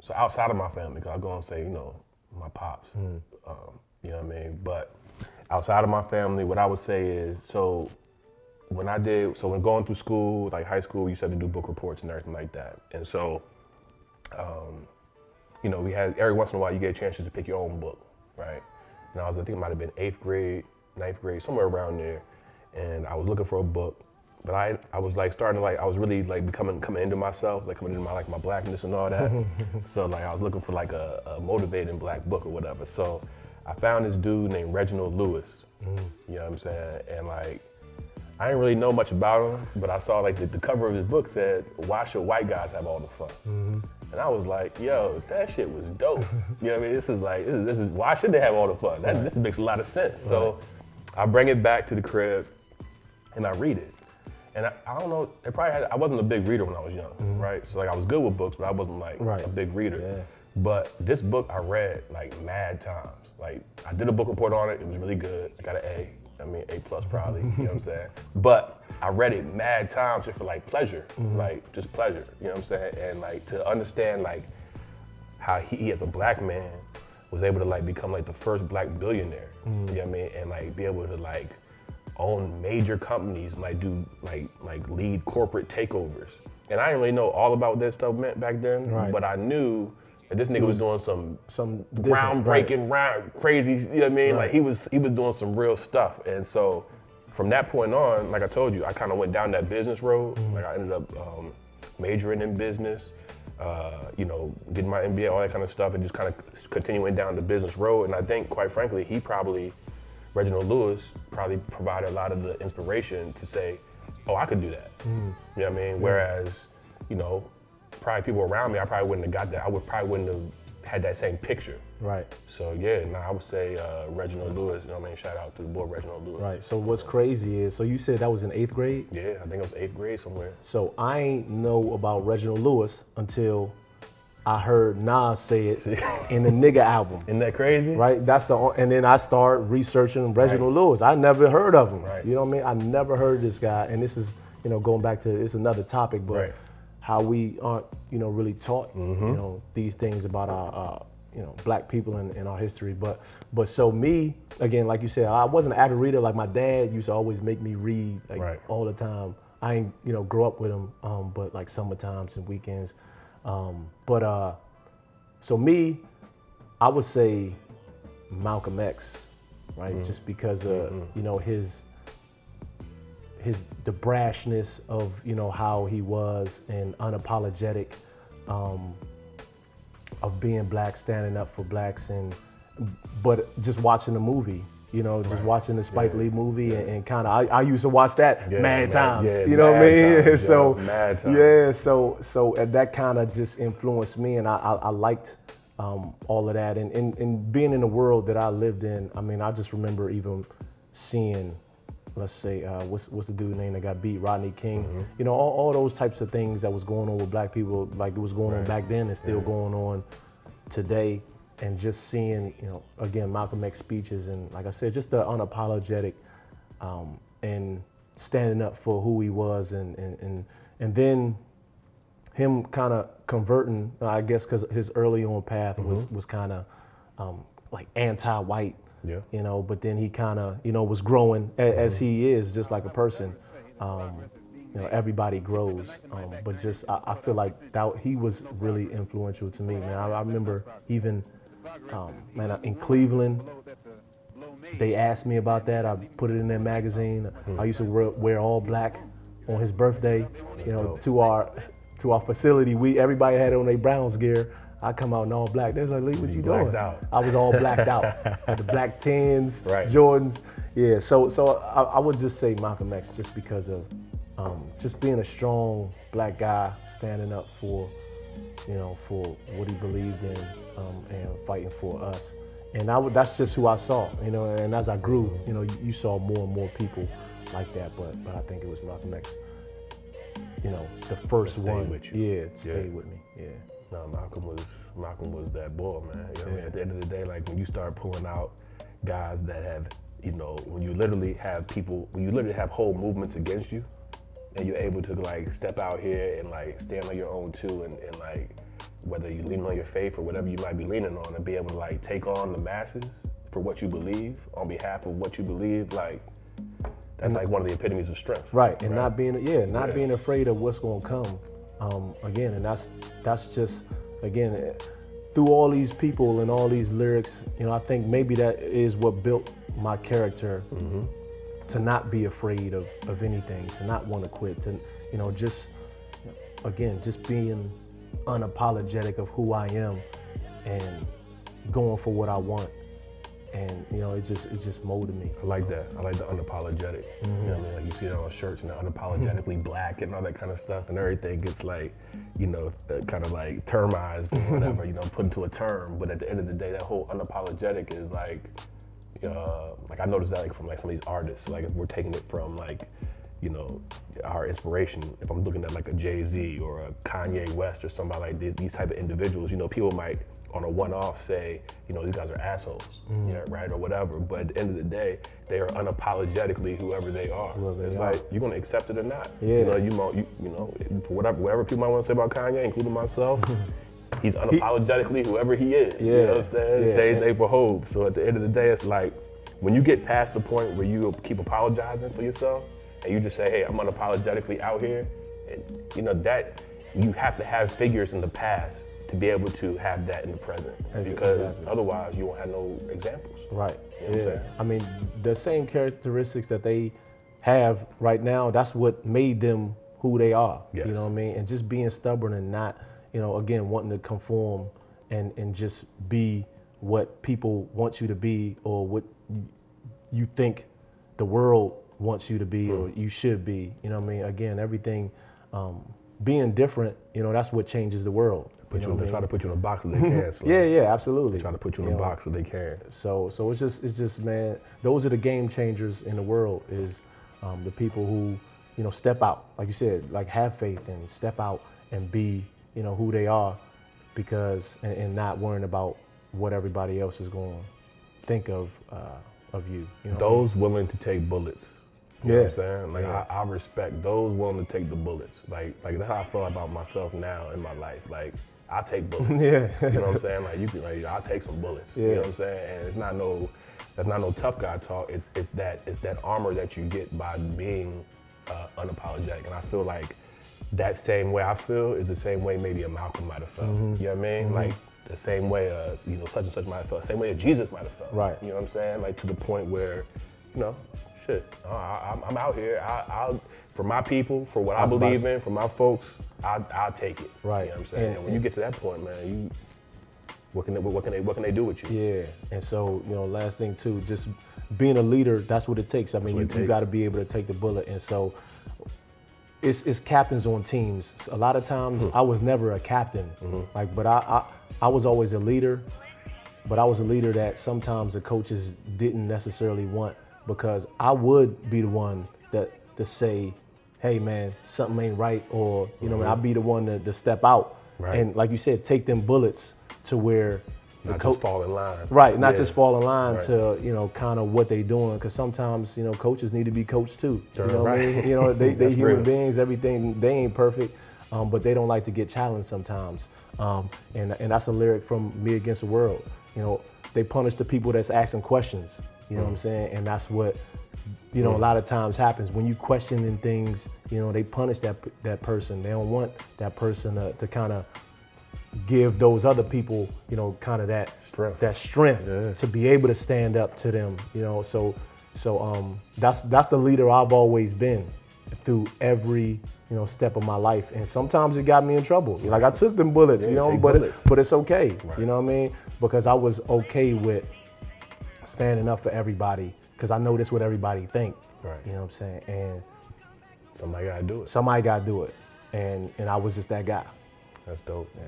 so outside of my family, because I'll go and say, you know, my pops, you know what I mean? But outside of my family, what I would say is, so when going through school, like high school, we used to have to do book reports and everything like that. And so, you know, we had, every once in a while, you get chances to pick your own book, right? And I think it might have been 8th grade, 9th grade, somewhere around there. And I was looking for a book, but I was like starting to like, I was really like coming into myself, like coming into my, like my blackness and all that. So like I was looking for like a motivating black book or whatever. So I found this dude named Reginald Lewis, you know what I'm saying? And like, I didn't really know much about him, but I saw like the cover of his book said, "Why should white guys have all the fun?" And I was like, yo, that shit was dope. You know what I mean? This is why should they have all the fun? This makes a lot of sense. So I bring it back to the crib and I read it. And I don't know, I wasn't a big reader when I was young, right? So like I was good with books, but I wasn't like a big reader. Yeah. But this book I read like mad times. Like I did a book report on it, it was really good. I got an A. I mean, A+ probably, you know what I'm saying? But I read it mad times just for like pleasure, like just pleasure, you know what I'm saying? And like to understand like how he as a black man was able to like become like the first black billionaire, you know what I mean? And like be able to like own major companies, like do like lead corporate takeovers. And I didn't really know all about what that stuff meant back then, but I knew that this nigga was doing some groundbreaking, crazy, you know what I mean? Like he was doing some real stuff. And so from that point on, like I told you, I kind of went down that business road. Like I ended up majoring in business, you know, getting my MBA, all that kind of stuff, and just kind of continuing down the business road. And I think, quite frankly, Reginald Lewis probably provided a lot of the inspiration to say, oh, I could do that. You know what I mean? Whereas, you know, probably people around me, I probably wouldn't have got that. Probably wouldn't have had that same picture. Right. So yeah, I would say Reginald Lewis, you know what I mean? Shout out to the boy Reginald Lewis. Right, so what's crazy is, so you said that was in 8th grade? Yeah, I think it was 8th grade somewhere. So I ain't know about Reginald Lewis until I heard Nas say it in the Nigga album. Isn't that crazy? Right, and then I started researching Reginald Lewis. I never heard of him, you know what I mean? I never heard this guy, and this is, you know, going back to, it's another topic, but how we aren't, you know, really taught, you know, these things about our, you know, black people in our history. But so me, again, like you said, I wasn't an avid reader. Like my dad used to always make me read like all the time. I ain't, you know, grow up with him, but like summertimes and weekends. So me, I would say Malcolm X, right? Just because of, you know, the brashness of, you know, how he was and unapologetic of being black, standing up for blacks, but just watching the movie, you know, just watching the Spike Lee movie and kind of, I used to watch that mad times, you know what I mean? Times, so, mad times. yeah, so that kind of just influenced me, and I liked all of that. And being in the world that I lived in, I mean, I just remember even seeing, let's say, what's the dude name that got beat, Rodney King, you know, all those types of things that was going on with black people, like it was going on back then and still going on today. And just seeing, you know, again, Malcolm X speeches, and like I said, just the unapologetic and standing up for who he was, and then him kind of converting, I guess, because his early on path was kind of like anti-white, you know, but then he kind of, you know, was growing as he is, just like a person. You know, everybody grows, but just I feel like that he was really influential to me, man. I remember even, man, in Cleveland, they asked me about that. I put it in their magazine. I used to wear all black on his birthday, you know, to our facility. Everybody had on their Browns gear. I come out in all black. They're like, Lee, what you doing? I was all blacked out. Had the black tins, Jordans. Yeah, so I would just say Malcolm X, just because of just being a strong black guy, standing up for, you know, for what he believed in, and fighting for us. And that's just who I saw, you know, and as I grew, you know, you saw more and more people like that, but I think it was Malcolm X, you know, the first one. With you. Yeah, it stayed with me, yeah. No, Malcolm was that boy, man. You know what I mean? At the end of the day, like when you start pulling out guys that have, you know, when you literally have whole movements against you, and you're able to like step out here and like stand on your own too, and like whether you lean on your faith or whatever you might be leaning on, and be able to like take on the masses for what you believe on behalf of what you believe, like that's like one of the epitomes of strength. Right, and not being being afraid of what's going to come. Again, and that's just again through all these people and all these lyrics. You know, I think maybe that is what built my character to not be afraid of anything, to not want to quit, to just being unapologetic of who I am and going for what I want. And it just molded me. I like that. I like the unapologetic. You know what I mean? Like you see that on shirts and unapologetically black and all that kind of stuff, and everything gets like, kind of like termized or whatever, put into a term. But at the end of the day, that whole unapologetic is like I noticed that like from like some of these artists, like if we're taking it from like, our inspiration, if I'm looking at like a Jay-Z or a Kanye West or somebody like these type of individuals, people might on a one-off say, these guys are assholes, right, or whatever. But at the end of the day, they are unapologetically whoever they are. It's like you're gonna accept it or not. Yeah. For whatever people might want to say about Kanye, including myself, he's unapologetically whoever he is. Yeah. You know what I'm saying? Yeah. Say his name for Hope. So at the end of the day, it's like when you get past the point where you keep apologizing for yourself, and you just say, hey, I'm unapologetically out here, and that you have to have figures in the past to be able to have that in the present, because otherwise you won't have no examples. Right. You know what I'm saying? I mean, the same characteristics that they have right now, that's what made them who they are. Yes. You know what I mean? And just being stubborn and not, again, wanting to conform and just be what people want you to be, or what you think the world wants you to be, or you should be. You know what I mean? Again, everything, being different, that's what changes the world. They try to put you in a box so they can. So Yeah, absolutely. They try to put you in a box so they can. So it's just man, those are the game changers in the world, is the people who, step out, like you said, like have faith and step out and be, who they are, because, and not worrying about what everybody else is going to think of you. Those willing to take bullets. You know what I'm saying? Like Yeah. I respect those willing to take the bullets. Like that's how I feel about myself now in my life. Like I take bullets. Yeah. You know what I'm saying? Like I'll take some bullets. Yeah. You know what I'm saying? And that's not no tough guy talk. It's that armor that you get by being unapologetic. And I feel like that same way I feel is the same way maybe a Malcolm might have felt. You know what I mean? Like the same way such and such might have felt, the same way Jesus might have felt. Right. You know what I'm saying? Like to the point where, shit, I'm out here. I'll for my people, for what I believe in, for my folks, I'll take it. Right. You know what I'm saying? And when you get to that point, man, what can they do with you? Yeah, and so, last thing too, just being a leader, that's what it takes. I mean, you got to be able to take the bullet. And so it's captains on teams. A lot of times I was never a captain, but I was always a leader, but I was a leader that sometimes the coaches didn't necessarily want, because I would be the one to say, hey man, something ain't right, or, I'd be the one to step out. Right. And like you said, take them bullets to where the coach just fall in line. Right, not just fall in line to, kind of what they doing, because sometimes, coaches need to be coached too. You know what I mean? They human real. beings, everything, they ain't perfect, but they don't like to get challenged sometimes. And that's a lyric from Me Against the World. They punish the people that's asking questions, you know what I'm saying? And that's what, a lot of times happens. When you questioning things, they punish that person. They don't want that person to kind of give those other people, kind of that strength to be able to stand up to them, So that's the leader I've always been through every, step of my life. And sometimes it got me in trouble. Like I took them bullets, but it's okay. Right. You know what I mean? Because I was okay with standing up for everybody, because I know that's what everybody think. Right. You know what I'm saying? And Somebody gotta do it. somebody got to do it. And I was just that guy. That's dope. Yeah.